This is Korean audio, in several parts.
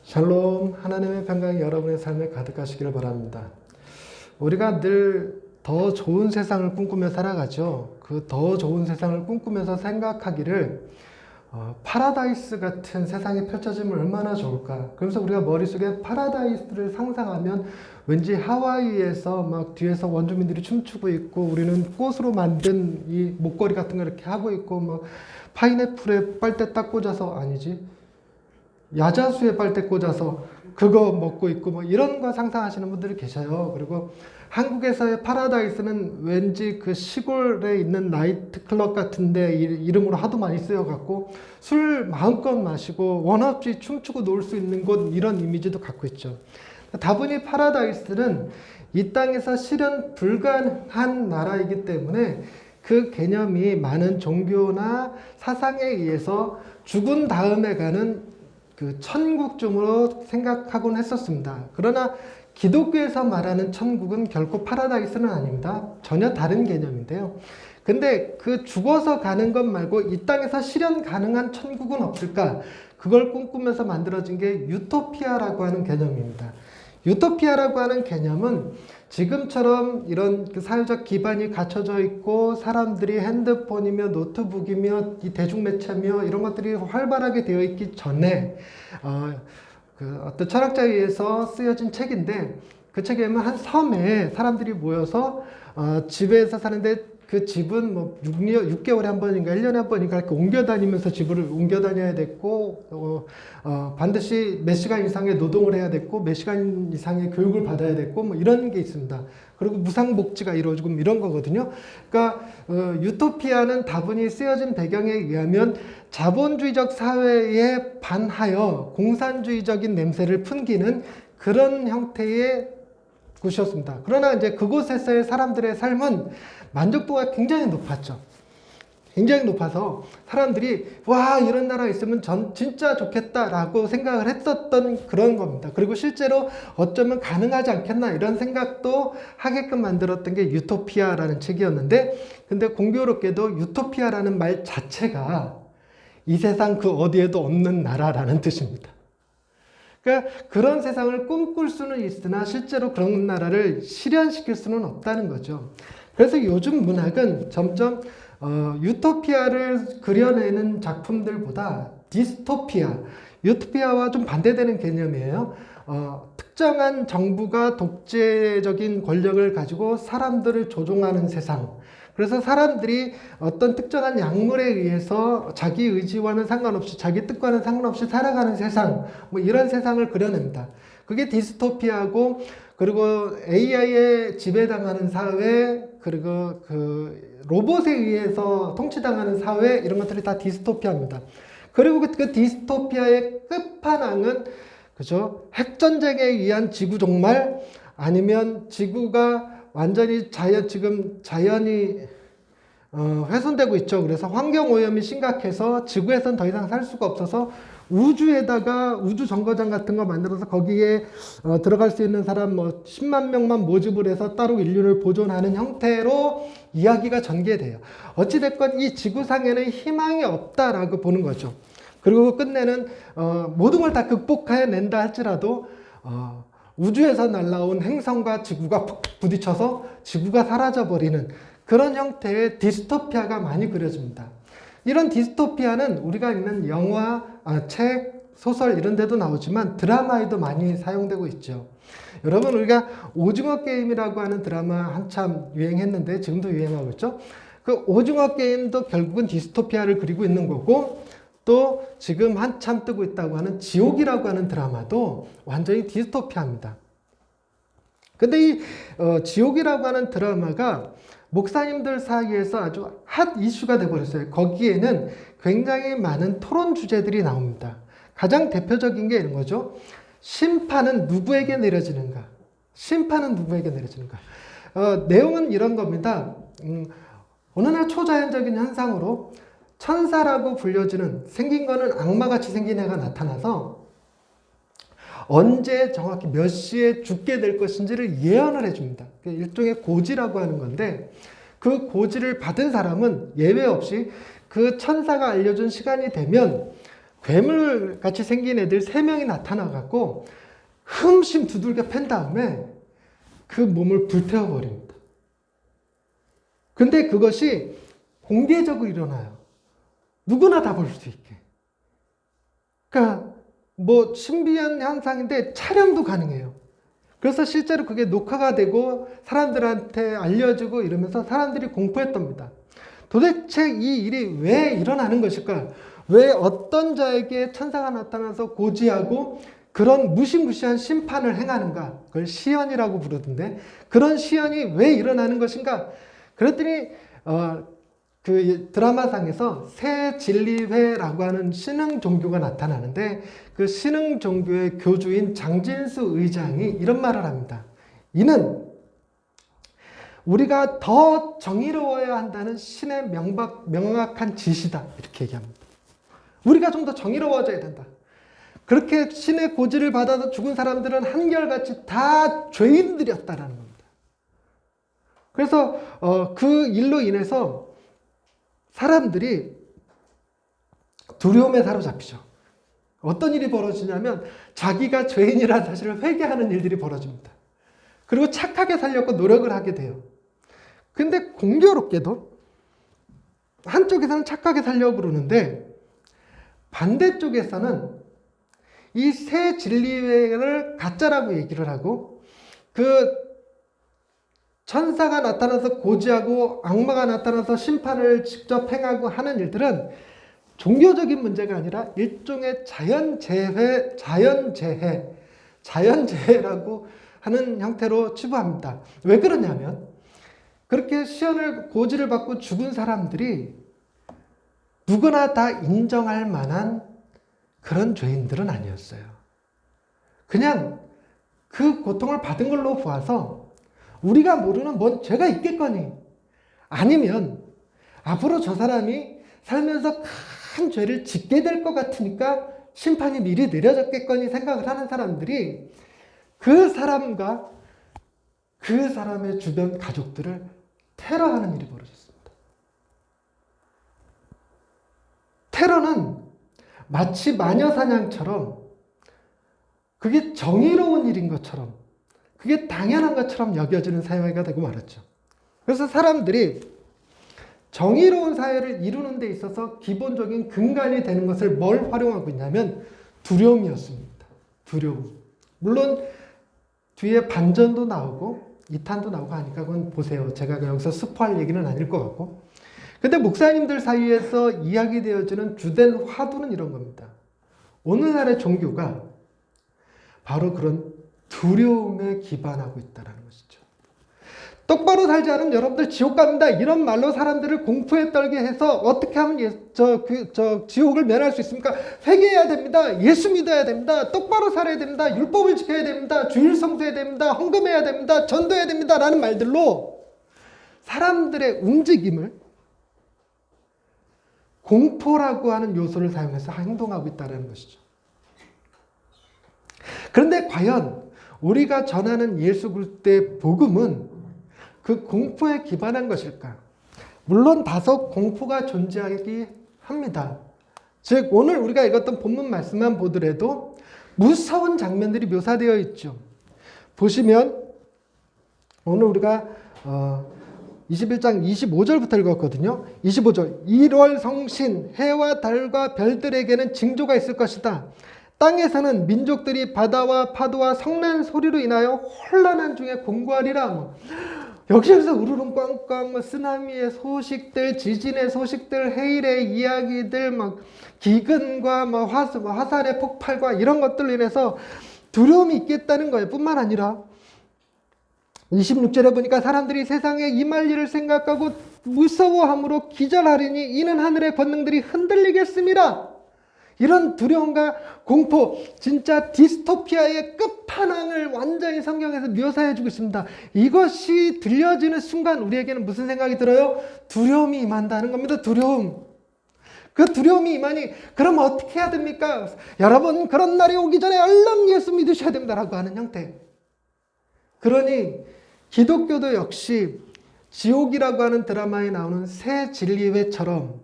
샬롬, 하나님의 평강이 여러분의 삶에 가득하시기를 바랍니다. 우리가 늘 더 좋은 세상을 꿈꾸며 살아가죠. 그 더 좋은 세상을 꿈꾸면서 생각하기를 파라다이스 같은 세상이 펼쳐지면 얼마나 좋을까. 그래서 우리가 머릿속에 파라다이스를 상상하면 왠지 하와이에서 막 뒤에서 원주민들이 춤추고 있고 우리는 꽃으로 만든 이 목걸이 같은 거 이렇게 하고 있고 막 파인애플에 빨대 딱 꽂아서 아니지. 야자수에 빨대 꽂아서 그거 먹고 있고 뭐 이런 거 상상하시는 분들이 계셔요. 그리고 한국에서의 파라다이스는 왠지 그 시골에 있는 나이트클럽 같은데 이름으로 하도 많이 쓰여갖고 술 마음껏 마시고 원 없이 춤추고 놀 수 있는 곳 이런 이미지도 갖고 있죠. 다분히 파라다이스는 이 땅에서 실현 불가능한 나라이기 때문에 그 개념이 많은 종교나 사상에 의해서 죽은 다음에 가는 그 천국쯤으로 생각하곤 했었습니다. 그러나 기독교에서 말하는 천국은 결코 파라다이스는 아닙니다. 전혀 다른 개념인데요. 근데 그 죽어서 가는 것 말고 이 땅에서 실현 가능한 천국은 없을까? 그걸 꿈꾸면서 만들어진 게 유토피아라고 하는 개념입니다. 유토피아라고 하는 개념은 지금처럼 이런 그 사회적 기반이 갖춰져 있고 사람들이 핸드폰이며 노트북이며 이 대중매체며 이런 것들이 활발하게 되어 있기 전에 어떤 철학자에 의해서 쓰여진 책인데 그 책에 보면 한 섬에 사람들이 모여서 집에서 사는데 그 집은 뭐 6개월에 한 번인가 1년에 한 번인가 이렇게 옮겨 다니면서 집을 옮겨 다녀야 됐고 반드시 몇 시간 이상의 노동을 해야 됐고 몇 시간 이상의 교육을 받아야 됐고 뭐 이런 게 있습니다. 그리고 무상복지가 이루어지고 이런 거거든요. 그러니까 유토피아는 다분히 쓰여진 배경에 의하면 자본주의적 사회에 반하여 공산주의적인 냄새를 풍기는 그런 형태의 곳이었습니다. 그러나 이제 그곳에서의 사람들의 삶은 만족도가 굉장히 높았죠. 굉장히 높아서 사람들이 와 이런 나라 있으면 전 진짜 좋겠다라고 생각을 했었던 그런 겁니다. 그리고 실제로 어쩌면 가능하지 않겠나 이런 생각도 하게끔 만들었던 게 유토피아라는 책이었는데 근데 공교롭게도 유토피아라는 말 자체가 이 세상 그 어디에도 없는 나라라는 뜻입니다. 그러니까 그런 세상을 꿈꿀 수는 있으나 실제로 그런 나라를 실현시킬 수는 없다는 거죠. 그래서 요즘 문학은 점점 유토피아를 그려내는 작품들보다 디스토피아, 유토피아와 좀 반대되는 개념이에요. 특정한 정부가 독재적인 권력을 가지고 사람들을 조종하는 세상. 그래서 사람들이 어떤 특정한 약물에 의해서 자기 의지와는 상관없이 자기 뜻과는 상관없이 살아가는 세상 뭐 이런 세상을 그려냅니다. 그게 디스토피아고 그리고 AI에 지배당하는 사회 그리고 그 로봇에 의해서 통치당하는 사회 이런 것들이 다 디스토피아입니다. 그리고 그 디스토피아의 끝판왕은 그죠? 핵전쟁에 의한 지구 종말 아니면 지구가 완전히 지금 자연이 훼손되고 있죠. 그래서 환경오염이 심각해서 지구에선 더 이상 살 수가 없어서 우주에다가 우주 정거장 같은 거 만들어서 거기에 들어갈 수 있는 사람 뭐 10만 명만 모집을 해서 따로 인류를 보존하는 형태로 이야기가 전개돼요. 어찌됐건 이 지구상에는 희망이 없다라고 보는 거죠. 그리고 끝내는 모든 걸 다 극복해낸다 할지라도 우주에서 날아온 행성과 지구가 부딪혀서 지구가 사라져버리는 그런 형태의 디스토피아가 많이 그려집니다. 이런 디스토피아는 우리가 읽는 영화, 책, 소설 이런 데도 나오지만 드라마에도 많이 사용되고 있죠. 여러분 우리가 오징어 게임이라고 하는 드라마 한참 유행했는데 지금도 유행하고 있죠. 그 오징어 게임도 결국은 디스토피아를 그리고 있는 거고 또 지금 한참 뜨고 있다고 하는 지옥이라고 하는 드라마도 완전히 디스토피아입니다. 근데 이 지옥이라고 하는 드라마가 목사님들 사이에서 아주 핫 이슈가 돼버렸어요. 거기에는 굉장히 많은 토론 주제들이 나옵니다. 가장 대표적인 게 이런 거죠. 심판은 누구에게 내려지는가? 심판은 누구에게 내려지는가? 내용은 이런 겁니다. 어느 날 초자연적인 현상으로 천사라고 불려지는 생긴 거는 악마같이 생긴 애가 나타나서 언제 정확히 몇 시에 죽게 될 것인지를 예언을 해줍니다. 일종의 고지라고 하는 건데 그 고지를 받은 사람은 예외 없이 그 천사가 알려준 시간이 되면 괴물같이 생긴 애들 3명이 나타나갖고 흠씬 두들겨 팬 다음에 그 몸을 불태워버립니다. 근데 그것이 공개적으로 일어나요. 누구나 다 볼 수 있게. 그러니까 뭐 신비한 현상인데 촬영도 가능해요. 그래서 실제로 그게 녹화가 되고 사람들한테 알려지고 이러면서 사람들이 공포했답니다. 도대체 이 일이 왜 일어나는 것일까? 왜 어떤 자에게 천사가 나타나서 고지하고 그런 무시무시한 심판을 행하는가? 그걸 시연이라고 부르던데 그런 시연이 왜 일어나는 것인가? 그랬더니 그 드라마상에서 새 진리회라고 하는 신흥 종교가 나타나는데 그 신흥 종교의 교주인 장진수 의장이 이런 말을 합니다. 이는 우리가 더 정의로워야 한다는 신의 명확한 지시다. 이렇게 얘기합니다. 우리가 좀 더 정의로워져야 된다. 그렇게 신의 고지를 받아서 죽은 사람들은 한결같이 다 죄인들이었다라는 겁니다. 그래서 그 일로 인해서 사람들이 두려움에 사로잡히죠. 어떤 일이 벌어지냐면 자기가 죄인이라는 사실을 회개하는 일들이 벌어집니다. 그리고 착하게 살려고 노력을 하게 돼요. 근데 공교롭게도 한쪽에서는 착하게 살려고 그러는데 반대쪽에서는 이 새 진리회를 가짜라고 얘기를 하고 그 천사가 나타나서 고지하고 악마가 나타나서 심판을 직접 행하고 하는 일들은 종교적인 문제가 아니라 일종의 자연재해라고 하는 형태로 치부합니다. 왜 그러냐면 그렇게 시연을 고지를 받고 죽은 사람들이 누구나 다 인정할 만한 그런 죄인들은 아니었어요. 그냥 그 고통을 받은 걸로 보아서 우리가 모르는 뭔 죄가 있겠거니 아니면 앞으로 저 사람이 살면서 큰 죄를 짓게 될 것 같으니까 심판이 미리 내려졌겠거니 생각을 하는 사람들이 그 사람과 그 사람의 주변 가족들을 테러하는 일이 벌어졌습니다. 테러는 마치 마녀사냥처럼 그게 정의로운 일인 것처럼 그게 당연한 것처럼 여겨지는 사회가 되고 말았죠. 그래서 사람들이 정의로운 사회를 이루는 데 있어서 기본적인 근간이 되는 것을 뭘 활용하고 있냐면 두려움이었습니다. 두려움. 물론 뒤에 반전도 나오고 2탄도 나오고 하니까 그건 보세요. 제가 여기서 스포할 얘기는 아닐 것 같고. 근데 목사님들 사이에서 이야기되어지는 주된 화두는 이런 겁니다. 오늘날의 종교가 바로 그런 두려움에 기반하고 있다는 것이죠. 똑바로 살지 않으면 여러분들 지옥 갑니다. 이런 말로 사람들을 공포에 떨게 해서 어떻게 하면 지옥을 면할 수 있습니까? 회개해야 됩니다. 예수 믿어야 됩니다. 똑바로 살아야 됩니다. 율법을 지켜야 됩니다. 주일 성수해야 됩니다. 헌금해야 됩니다. 전도해야 됩니다. 라는 말들로 사람들의 움직임을 공포라고 하는 요소를 사용해서 행동하고 있다는 것이죠. 그런데 과연 우리가 전하는 예수 그리스도의 복음은 그 공포에 기반한 것일까? 물론 다소 공포가 존재하기 합니다. 즉 오늘 우리가 읽었던 본문 말씀만 보더라도 무서운 장면들이 묘사되어 있죠. 보시면 오늘 우리가 21장 25절부터 읽었거든요. 25절 1월 성신 해와 달과 별들에게는 징조가 있을 것이다. 땅에서는 민족들이 바다와 파도와 성난 소리로 인하여 혼란한 중에 공고하리라. 여기저기서 우르릉 꽝꽝 쓰나미의 소식들, 지진의 소식들, 해일의 이야기들, 기근과 화살의 폭발과 이런 것들로 인해서 두려움이 있겠다는 거예요. 뿐만 아니라 26절에 보니까 사람들이 세상에 임할 일을 생각하고 무서워함으로 기절하리니 이는 하늘의 권능들이 흔들리겠습니다. 이런 두려움과 공포, 진짜 디스토피아의 끝판왕을 완전히 성경에서 묘사해주고 있습니다. 이것이 들려지는 순간 우리에게는 무슨 생각이 들어요? 두려움이 임한다는 겁니다. 두려움. 그 두려움이 임하니 그럼 어떻게 해야 됩니까? 여러분 그런 날이 오기 전에 얼른 예수 믿으셔야 됩니다라고 하는 형태. 그러니 기독교도 역시 지옥이라고 하는 드라마에 나오는 새 진리회처럼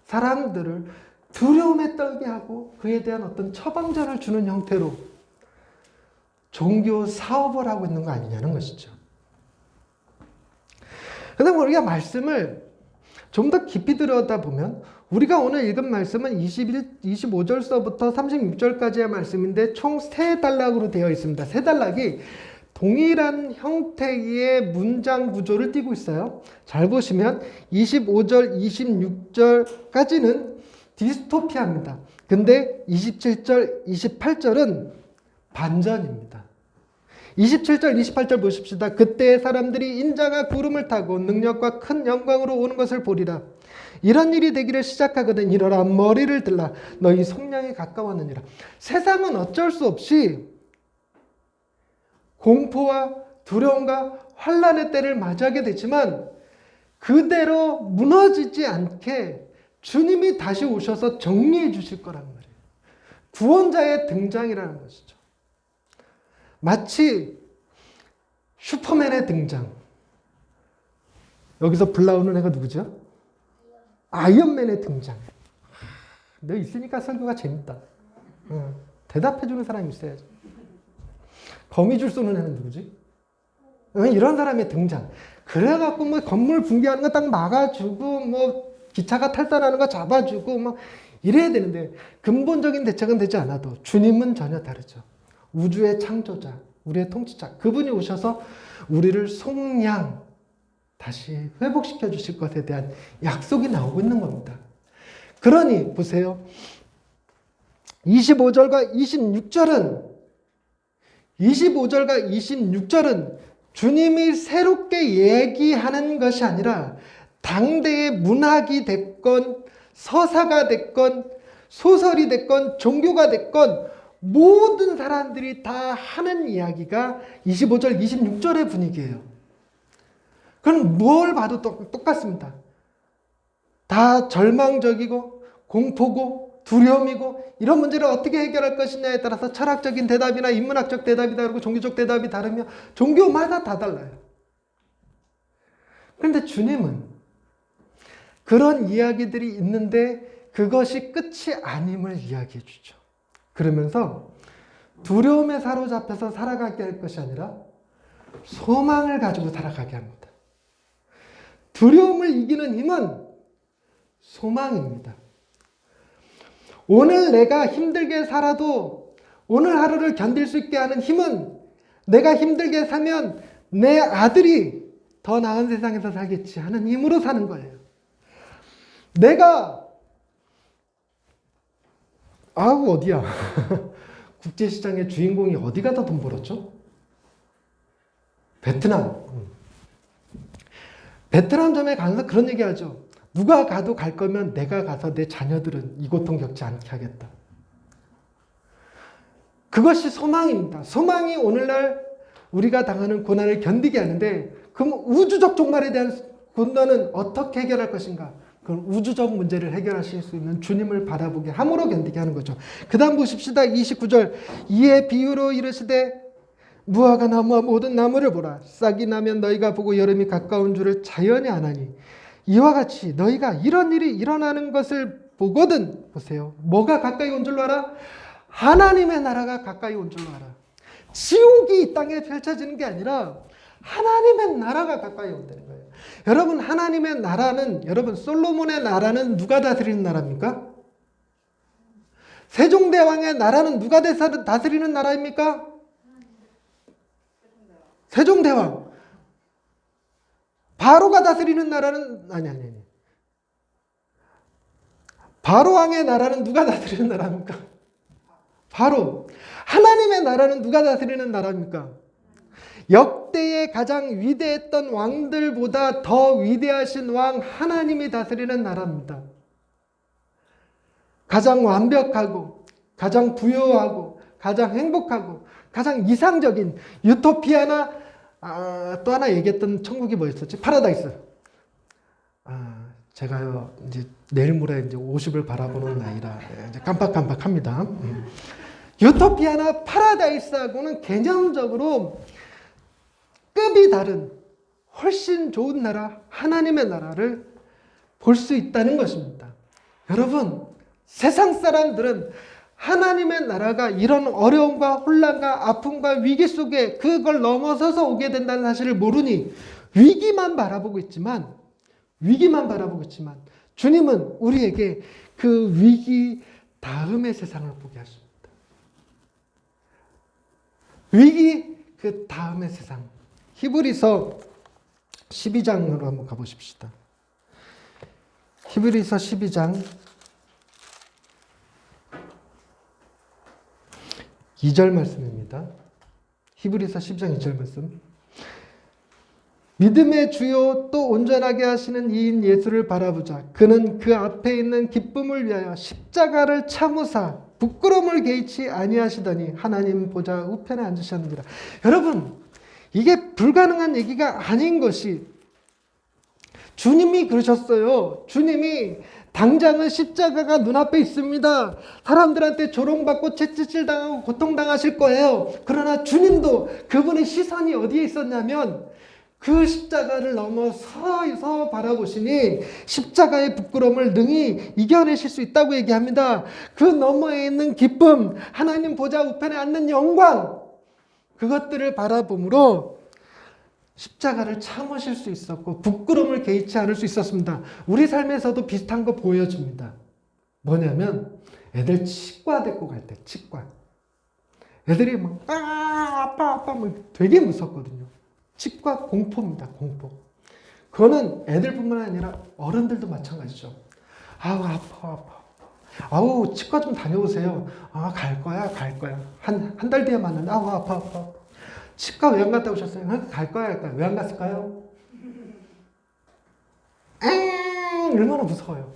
사람들을 두려움에 떨게 하고 그에 대한 어떤 처방전을 주는 형태로 종교 사업을 하고 있는 거 아니냐는 것이죠. 그다음 우리가 말씀을 좀 더 깊이 들여다보면 우리가 오늘 읽은 말씀은 25절서부터 36절까지의 말씀인데 총 3단락으로 되어 있습니다. 3단락이 동일한 형태의 문장 구조를 띠고 있어요. 잘 보시면 25절, 26절까지는 디스토피아입니다. 근데 27절, 28절은 반전입니다. 27절, 28절 보십시다. 그때 사람들이 인자가 구름을 타고 능력과 큰 영광으로 오는 것을 보리라. 이런 일이 되기를 시작하거든. 이러라, 머리를 들라. 너희 속량이 가까웠느니라. 세상은 어쩔 수 없이 공포와 두려움과 환난의 때를 맞이하게 되지만 그대로 무너지지 않게 주님이 다시 오셔서 정리해 주실 거란 말이에요. 구원자의 등장이라는 것이죠. 마치 슈퍼맨의 등장. 여기서 불 나오는 애가 누구죠? 아이언맨의 등장. 너 있으니까 설교가 재밌다. 대답해주는 사람이 있어야지. 거미줄 쏘는 애는 누구지? 이런 사람의 등장. 그래갖고 뭐 건물 붕괴하는 거 딱 막아주고 뭐 기차가 탈선하는 거 잡아주고 뭐 이래야 되는데 근본적인 대책은 되지 않아도 주님은 전혀 다르죠. 우주의 창조자, 우리의 통치자, 그분이 오셔서 우리를 속량, 다시 회복시켜 주실 것에 대한 약속이 나오고 있는 겁니다. 그러니 보세요. 25절과 26절은 주님이 새롭게 얘기하는 것이 아니라 당대의 문학이 됐건 서사가 됐건 소설이 됐건 종교가 됐건 모든 사람들이 다 하는 이야기가 25절, 26절의 분위기예요. 그건 뭘 봐도 똑같습니다. 다 절망적이고 공포고 두려움이고 이런 문제를 어떻게 해결할 것이냐에 따라서 철학적인 대답이나 인문학적 대답이다 그러고 종교적 대답이 다르며 종교마다 다 달라요. 그런데 주님은 그런 이야기들이 있는데 그것이 끝이 아님을 이야기해 주죠. 그러면서 두려움에 사로잡혀서 살아가게 할 것이 아니라 소망을 가지고 살아가게 합니다. 두려움을 이기는 힘은 소망입니다. 오늘 내가 힘들게 살아도 오늘 하루를 견딜 수 있게 하는 힘은 내가 힘들게 살면 내 아들이 더 나은 세상에서 살겠지 하는 힘으로 사는 거예요. 내가 어디야? 국제시장의 주인공이 어디 가다 돈 벌었죠? 베트남점에 가서 그런 얘기 하죠. 누가 가도 갈 거면 내가 가서 내 자녀들은 이 고통 겪지 않게 하겠다. 그것이 소망입니다. 소망이 오늘날 우리가 당하는 고난을 견디게 하는데 그럼 우주적 종말에 대한 고난은 어떻게 해결할 것인가? 그런 우주적 문제를 해결하실 수 있는 주님을 바라보게 함으로 견디게 하는 거죠. 그 다음 보십시다. 29절. 이에 비유로 이르시되 무화과 나무와 모든 나무를 보라. 싹이 나면 너희가 보고 여름이 가까운 줄을 자연히 아나니 이와 같이 너희가 이런 일이 일어나는 것을 보거든. 보세요. 뭐가 가까이 온 줄로 알아? 하나님의 나라가 가까이 온 줄로 알아. 지옥이 이 땅에 펼쳐지는 게 아니라 하나님의 나라가 가까이 온다는 거예요. 여러분, 하나님의 나라는, 여러분, 솔로몬의 나라는 누가 다스리는 나라입니까? 세종대왕의 나라는 누가 다스리는 나라입니까? 세종대왕. 바로가 다스리는 나라는 아니. 바로왕의 나라는 누가 다스리는 나라입니까? 바로. 하나님의 나라는 누가 다스리는 나라입니까? 역대의 가장 위대했던 왕들보다 더 위대하신 왕 하나님이 다스리는 나라입니다. 가장 완벽하고 가장 부유하고 가장 행복하고 가장 이상적인 유토피아나 또 하나 얘기했던 천국이 뭐였었지? 파라다이스. 제가요 이제 내일 모레 이제 50을 바라보는 나이라 이제 깜빡깜빡합니다. 유토피아나 파라다이스하고는 개념적으로 급이 다른 훨씬 좋은 나라, 하나님의 나라를 볼 수 있다는 것입니다. 여러분, 세상 사람들은 하나님의 나라가 이런 어려움과 혼란과 아픔과 위기 속에 그걸 넘어서서 오게 된다는 사실을 모르니 위기만 바라보고 있지만 주님은 우리에게 그 위기 다음의 세상을 보게 하십니다. 위기 그 다음의 세상. 히브리서 12장으로 한번 가보십시다. 히브리서 12장 2절 말씀입니다. 히브리서 12장 2절 말씀. 믿음의 주요 또 온전하게 하시는 이인 예수를 바라보자. 그는 그 앞에 있는 기쁨을 위하여 십자가를 참으사 부끄러움을 개의치 아니하시더니 하나님 보좌 우편에 앉으셨느니라. 여러분, 이게 불가능한 얘기가 아닌 것이 주님이 그러셨어요. 주님이 당장은 십자가가 눈앞에 있습니다. 사람들한테 조롱받고 채찍질당하고 고통당하실 거예요. 그러나 주님도 그분의 시선이 어디에 있었냐면 그 십자가를 넘어서 바라보시니 십자가의 부끄러움을 능히 이겨내실 수 있다고 얘기합니다. 그 너머에 있는 기쁨, 하나님 보좌 우편에 앉는 영광, 그것들을 바라봄으로 십자가를 참으실 수 있었고 부끄러움을 개의치 않을 수 있었습니다. 우리 삶에서도 비슷한 거 보여줍니다. 뭐냐면 애들 치과 데리고 갈 때 치과. 애들이 막 아파 막 되게 무섭거든요. 치과 공포입니다. 공포. 그거는 애들뿐만 아니라 어른들도 마찬가지죠. 아우 아파. 아우 치과 좀 다녀오세요. 아 갈 거야. 한 달 뒤에 만났는데 아우 아파. 치과 왜 안 갔다 오셨어요? 갈 거야. 왜 안 갔을까요? 얼마나 무서워요.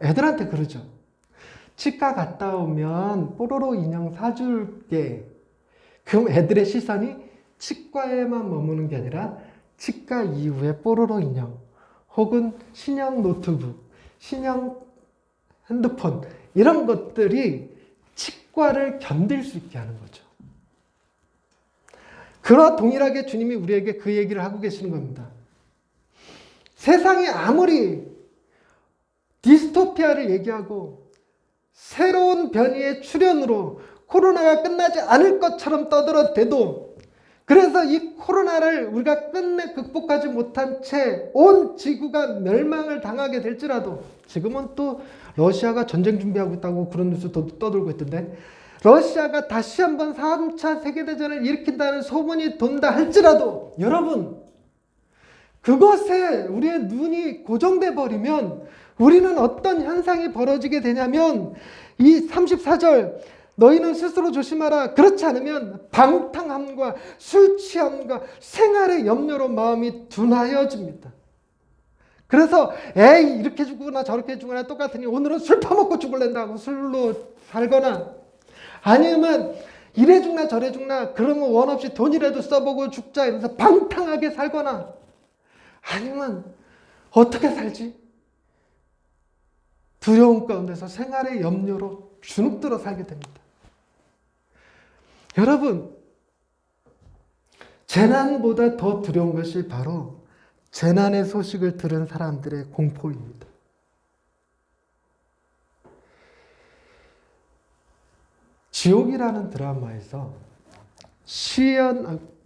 애들한테 그러죠. 치과 갔다 오면 뽀로로 인형 사줄게. 그럼 애들의 시선이 치과에만 머무는 게 아니라 치과 이후에 뽀로로 인형 혹은 신형 노트북, 신형 핸드폰 이런 것들이 치과를 견딜 수 있게 하는 거죠. 그와 동일하게 주님이 우리에게 그 얘기를 하고 계시는 겁니다. 세상이 아무리 디스토피아를 얘기하고 새로운 변이의 출현으로 코로나가 끝나지 않을 것처럼 떠들어대도 그래서 이 코로나를 우리가 끝내 극복하지 못한 채 온 지구가 멸망을 당하게 될지라도 지금은 또 러시아가 전쟁 준비하고 있다고 그런 뉴스도 떠들고 있던데 러시아가 다시 한번 3차 세계대전을 일으킨다는 소문이 돈다 할지라도 여러분 그것에 우리의 눈이 고정돼 버리면 우리는 어떤 현상이 벌어지게 되냐면 이 34절 너희는 스스로 조심하라. 그렇지 않으면 방탕함과 술 취함과 생활의 염려로 마음이 둔하여집니다. 그래서 에이 이렇게 죽거나 저렇게 죽거나 똑같으니 오늘은 술 퍼먹고 죽을랜다고 술로 살거나 아니면 이래 죽나 저래 죽나 그러면 원 없이 돈이라도 써보고 죽자 이러면서 방탕하게 살거나 아니면 어떻게 살지? 두려움 가운데서 생활의 염려로 주눅들어 살게 됩니다. 여러분, 재난보다 더 두려운 것이 바로 재난의 소식을 들은 사람들의 공포입니다. 지옥이라는 드라마에서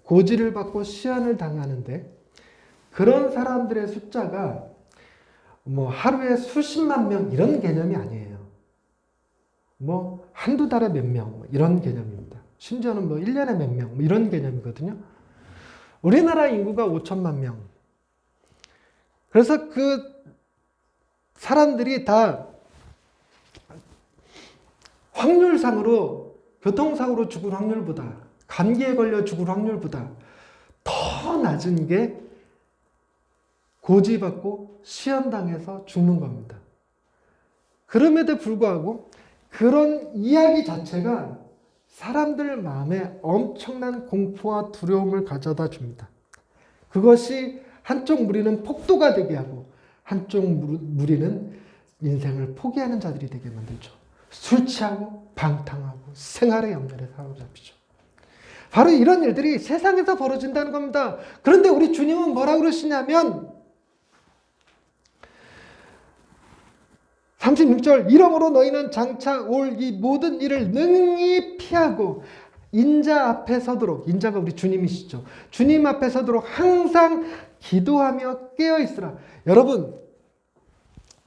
고지를 받고 시연을 당하는데 그런 사람들의 숫자가 뭐 하루에 수십만 명 이런 개념이 아니에요. 뭐 한두 달에 몇 명 이런 개념입니다. 심지어는 뭐 1년에 몇 명 이런 개념이거든요. 우리나라 인구가 5천만 명. 그래서 그 사람들이 다 확률상으로 교통사고로 죽을 확률보다 감기에 걸려 죽을 확률보다 더 낮은 게 고지받고 시험당해서 죽는 겁니다. 그럼에도 불구하고 그런 이야기 자체가 사람들 마음에 엄청난 공포와 두려움을 가져다 줍니다. 그것이 한쪽 무리는 폭도가 되게 하고 한쪽 무리는 인생을 포기하는 자들이 되게 만들죠. 술 취하고 방탕하고 생활의 염려에 사로잡히죠. 바로 이런 일들이 세상에서 벌어진다는 겁니다. 그런데 우리 주님은 뭐라고 그러시냐면 36절 이러므로 너희는 장차 올 이 모든 일을 능히 피하고 인자 앞에 서도록, 인자가 우리 주님이시죠. 주님 앞에 서도록 항상 기도하며 깨어있으라. 여러분,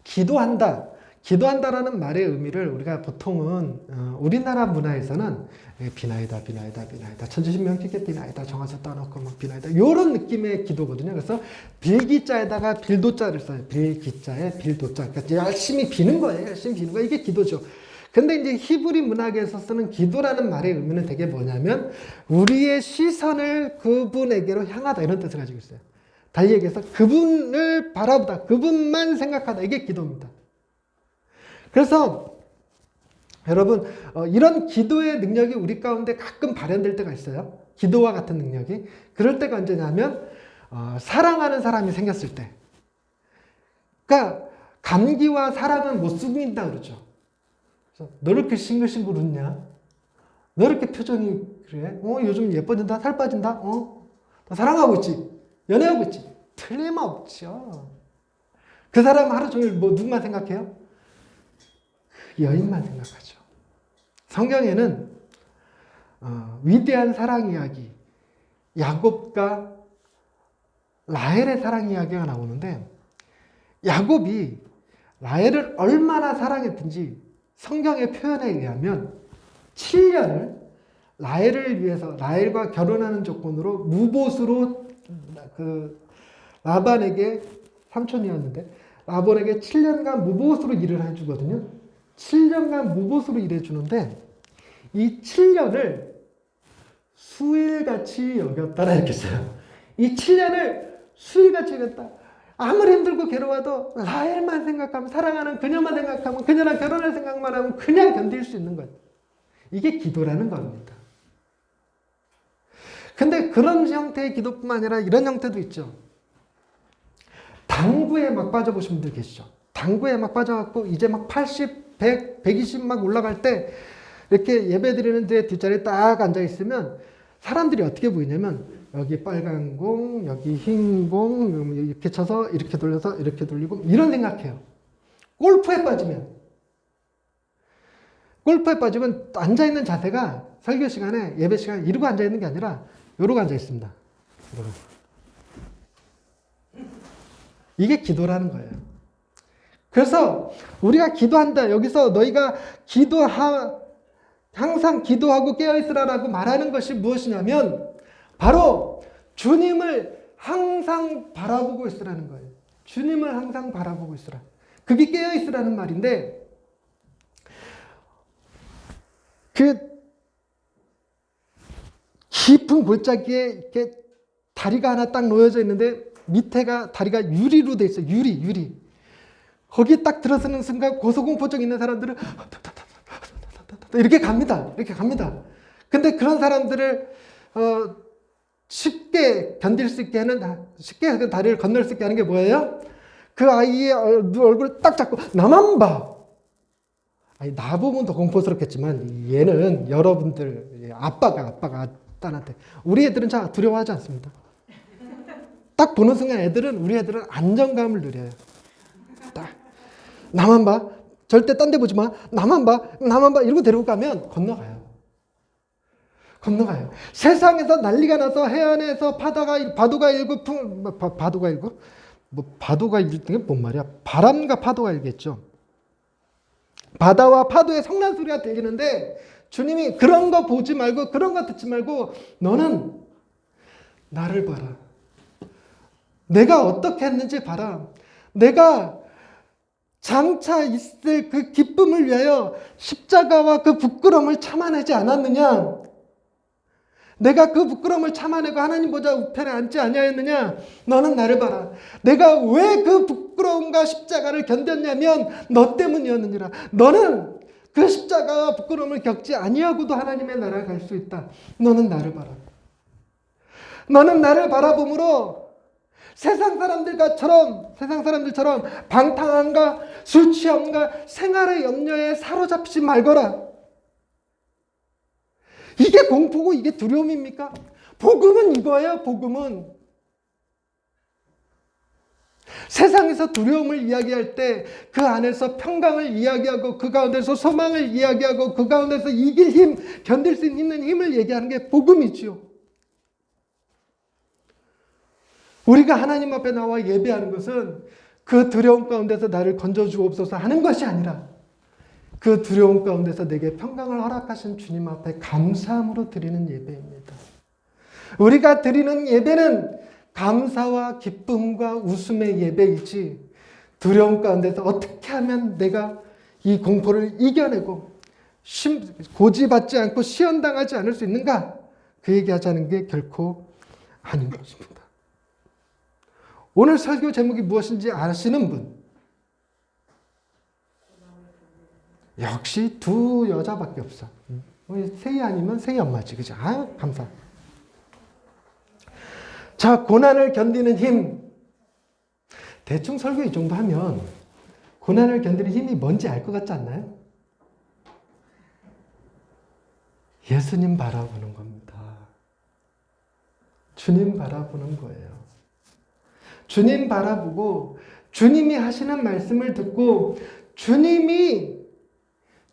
기도한다라는 말의 의미를 우리가 보통은 우리나라 문화에서는 비나이다 천지신명기께 비나이다 정하서 떠놓고 막 비나이다 이런 느낌의 기도거든요. 그래서 빌기자에다가 빌도자를 써요. 빌기자에 빌도자. 그러니까 열심히 비는 거예요. 이게 기도죠. 근데 이제 히브리 문학에서 쓰는 기도라는 말의 의미는 되게 뭐냐면 우리의 시선을 그분에게로 향하다 이런 뜻을 가지고 있어요. 달리 얘기해서 그분을 바라보다, 그분만 생각하다, 이게 기도입니다. 그래서 여러분 이런 기도의 능력이 우리 가운데 가끔 발현될 때가 있어요. 기도와 같은 능력이. 그럴 때가 언제냐면 사랑하는 사람이 생겼을 때. 그러니까 감기와 사랑은 못 숨긴다 그러죠. 그래서 너 이렇게 싱글싱글 웃냐? 너 이렇게 표정이 그래? 요즘 예뻐진다? 살 빠진다? 너 사랑하고 있지? 연애하고 있지? 틀림없죠. 그 사람 하루 종일 뭐 누구만 생각해요? 그 여인만 생각하죠. 성경에는 위대한 사랑 이야기, 야곱과 라헬의 사랑 이야기가 나오는데 야곱이 라헬을 얼마나 사랑했든지 성경의 표현에 의하면 7년을 라헬을 위해서 라헬과 결혼하는 조건으로 무보수로 라반에게 삼촌이었는데 라반에게 7년간 무보수로 일을 해주거든요. 7년간 무보수로 일해주는데 이 7년을 수일같이 여겼다라 이렇게 써요. 이 7년을 수일같이 여겼다. 아무리 힘들고 괴로워도 라헬만 생각하면, 사랑하는 그녀만 생각하면, 그녀랑 결혼할 생각만 하면 그냥 견딜 수 있는 거예요. 이게 기도라는 겁니다. 근데 그런 형태의 기도뿐만 아니라 이런 형태도 있죠. 당구에 막 빠져보신 분들 계시죠. 당구에 막 빠져갖고 이제 막 80, 100, 120 막 올라갈 때 이렇게 예배 드리는 데 뒷자리에 딱 앉아있으면 사람들이 어떻게 보이냐면 여기 빨간 공, 여기 흰 공, 이렇게 쳐서 이렇게 돌려서 이렇게 돌리고 이런 생각해요. 골프에 빠지면 앉아있는 자세가 설교 시간에 예배 시간에 이러고 앉아있는 게 아니라 이러고 앉아있습니다. 이게 기도라는 거예요. 그래서 우리가 기도한다. 여기서 너희가 항상 기도하고 깨어있으라라고 말하는 것이 무엇이냐면 바로 주님을 항상 바라보고 있으라는 거예요. 주님을 항상 바라보고 있으라. 그게 깨어있으라는 말인데 그 깊은 골짜기에 이렇게 다리가 하나 딱 놓여져 있는데 밑에가 다리가 유리로 돼 있어요. 유리. 거기에 딱 들어서는 순간 고소공포증 있는 사람들은 이렇게 갑니다. 근데 그런 사람들을 쉽게 견딜 수 있게 하는, 쉽게 그 다리를 건널 수 있게 하는 게 뭐예요? 그 아이의 얼굴을 딱 잡고 나만 봐. 아니, 나 보면 더 공포스럽겠지만 얘는 여러분들 아빠가 딸한테 우리 애들은 잘 두려워하지 않습니다. 딱 보는 순간 우리 애들은 안정감을 누려요. 딱 나만 봐. 절대 딴 데 보지 마. 나만 봐. 이러고 데리고 가면 건너가요. 세상에서 난리가 나서 해안에서 바다가 일고 바도가 일게 뭔 말이야? 바람과 파도가 일겠죠. 바다와 파도의 성난 소리가 들리는데 주님이 그런 거 보지 말고 그런 거 듣지 말고 너는 나를 봐라. 내가 어떻게 했는지 봐라. 내가 장차 있을 그 기쁨을 위하여 십자가와 그 부끄러움을 참아내지 않았느냐? 내가 그 부끄러움을 참아내고 하나님 보좌 우편에 앉지 아니하였느냐? 너는 나를 봐라. 내가 왜 그 부끄러움과 십자가를 견뎠냐면 너 때문이었느니라. 너는 그 십자가와 부끄러움을 겪지 아니하고도 하나님의 나라에 갈 수 있다. 너는 나를 봐라. 너는 나를 바라봄으로 세상 사람들처럼 방탕함과 술 취함과 생활의 염려에 사로잡히지 말거라. 이게 공포고 이게 두려움입니까? 복음은 이거예요. 복음은 세상에서 두려움을 이야기할 때 그 안에서 평강을 이야기하고 그 가운데서 소망을 이야기하고 그 가운데서 이길 힘, 견딜 수 있는 힘을 얘기하는 게 복음이지요. 우리가 하나님 앞에 나와 예배하는 것은 그 두려움 가운데서 나를 건져주옵소서 하는 것이 아니라 그 두려움 가운데서 내게 평강을 허락하신 주님 앞에 감사함으로 드리는 예배입니다. 우리가 드리는 예배는 감사와 기쁨과 웃음의 예배이지 두려움 가운데서 어떻게 하면 내가 이 공포를 이겨내고 고지받지 않고 시험당하지 않을 수 있는가? 그 얘기하자는 게 결코 아닌 것입니다. 오늘 설교 제목이 무엇인지 아시는 분? 역시 두 여자밖에 없어. 세희 아니면 세희 엄마지. 그죠? 아, 감사. 자, 고난을 견디는 힘. 대충 설교 이 정도 하면 고난을 견디는 힘이 뭔지 알 것 같지 않나요? 예수님 바라보는 겁니다. 주님 바라보는 거예요. 주님 바라보고 주님이 하시는 말씀을 듣고 주님이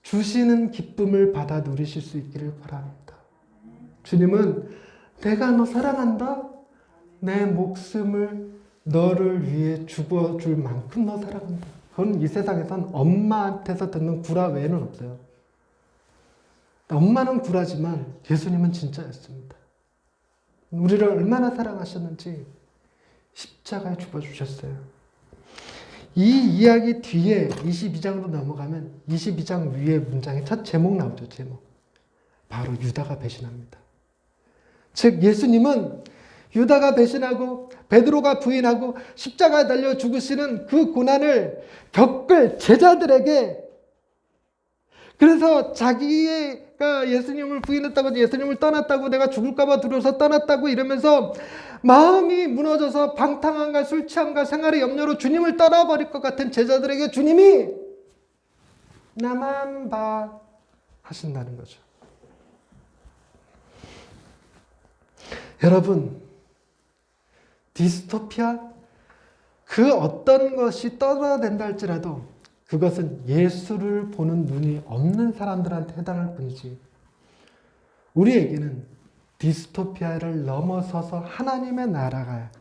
주시는 기쁨을 받아 누리실 수 있기를 바랍니다. 주님은 내가 너 사랑한다. 내 목숨을 너를 위해 죽어줄 만큼 너 사랑한다. 그건 이 세상에선 엄마한테서 듣는 구라 외에는 없어요. 엄마는 구라지만 예수님은 진짜였습니다. 우리를 얼마나 사랑하셨는지 십자가에 죽어주셨어요. 이 이야기 뒤에 22장으로 넘어가면 22장 위에 문장에 첫 제목 나오죠. 제목. 바로 유다가 배신합니다. 즉 예수님은 유다가 배신하고 베드로가 부인하고 십자가에 달려 죽으시는 그 고난을 겪을 제자들에게, 그래서 자기가 예수님을 부인했다고, 예수님을 떠났다고, 내가 죽을까 봐 두려워서 떠났다고 이러면서 마음이 무너져서 방탕함과 술 취함과 생활의 염려로 주님을 떠나버릴 것 같은 제자들에게 주님이 나만 봐 하신다는 거죠. 여러분, 디스토피아? 그 어떤 것이 떠나된다 할지라도 그것은 예수를 보는 눈이 없는 사람들한테 해당할 뿐이지, 우리에게는 디스토피아를 넘어서서 하나님의 나라가,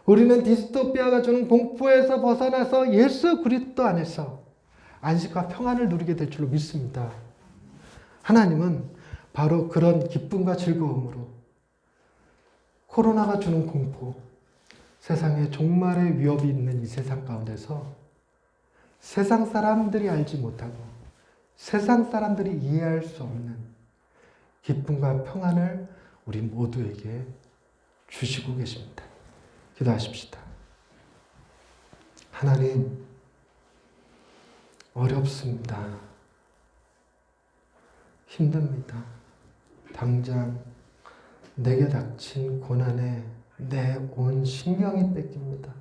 우리는 디스토피아가 주는 공포에서 벗어나서 예수 그리스도 안에서 안식과 평안을 누리게 될 줄로 믿습니다. 하나님은 바로 그런 기쁨과 즐거움으로 코로나가 주는 공포, 세상에 종말의 위협이 있는 이 세상 가운데서 세상 사람들이 알지 못하고 세상 사람들이 이해할 수 없는 기쁨과 평안을 우리 모두에게 주시고 계십니다. 기도하십시다. 하나님, 어렵습니다. 힘듭니다. 당장 내게 닥친 고난에 내 온 신경이 뺏깁니다.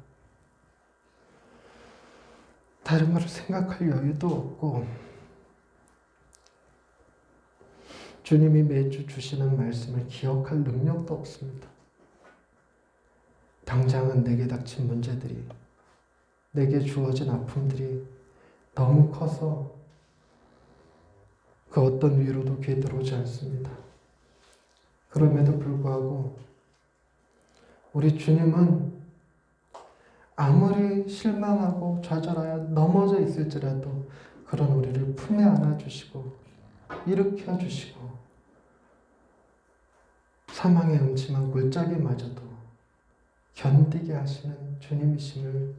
다른 것을 생각할 여유도 없고 주님이 매주 주시는 말씀을 기억할 능력도 없습니다. 당장은 내게 닥친 문제들이, 내게 주어진 아픔들이 너무 커서 그 어떤 위로도 귀에 들어오지 않습니다. 그럼에도 불구하고 우리 주님은 아무리 실망하고 좌절하여 넘어져 있을지라도 그런 우리를 품에 안아주시고 일으켜주시고 사망의 음침한 골짜기마저도 견디게 하시는 주님이심을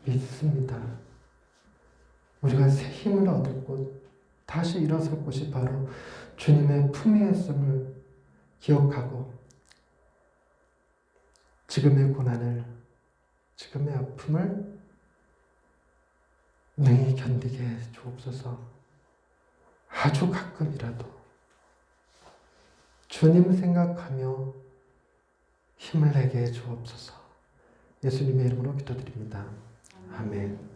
믿습니다. 우리가 새 힘을 얻을 곳, 다시 일어설 곳이 바로 주님의 품 위에 있음을 기억하고 지금의 고난을, 지금의 아픔을 능히 견디게 해 주옵소서. 아주 가끔이라도 주님 생각하며 힘을 내게 해 주옵소서. 예수님의 이름으로 기도드립니다. 아멘.